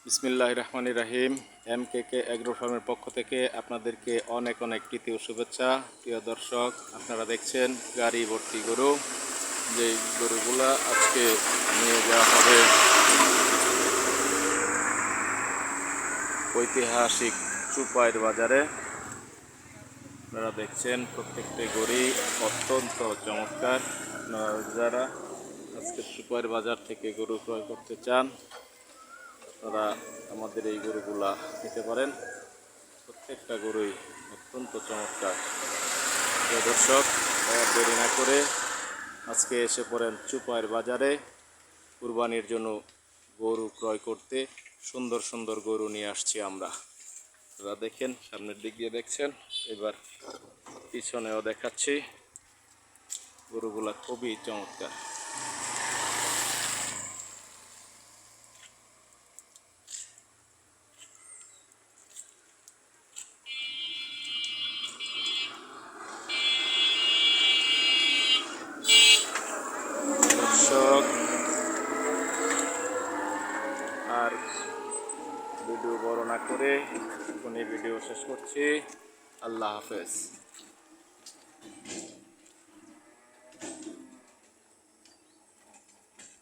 বিসমিল্লাহির রহমানির রহিম। MKK agro ফার্মের পক্ষ থেকে আপনাদেরকে অনেক অনেক প্রীতি ও শুভেচ্ছা। প্রিয় দর্শক, আপনারা দেখছেন গাড়ি ভর্তি গরু। যে গরুগুলা আজকে নিয়ে যাওয়া হবে ঐতিহাসিক চুপাইর বাজারে। আপনারা দেখছেন প্রত্যেকটি গরুই অত্যন্ত চমৎকার। যারা আজকে চুপাইর বাজার থেকে গরু ক্রয় করতে চান, আপনারা আমাদের এই গরুগুলা নিতে পারেন। প্রত্যেকটা গরুই অত্যন্ত চমৎকার। দর্শক, দেরি না করে আজকে এসে পড়েন চুপাইর বাজারে কুরবানির জন্য গরু ক্রয় করতে। সুন্দর সুন্দর গরু নিয়ে আসছি আমরা। আপনারা দেখেন, সামনের দিক দিয়ে দেখছেন, এবার পিছনেও দেখাচ্ছি। গরুগুলা খুবই চমৎকার। দর্শক, আর ভিডিও বড় না করে এখনই ভিডিও শেষ করছি। আল্লাহ হাফেজ।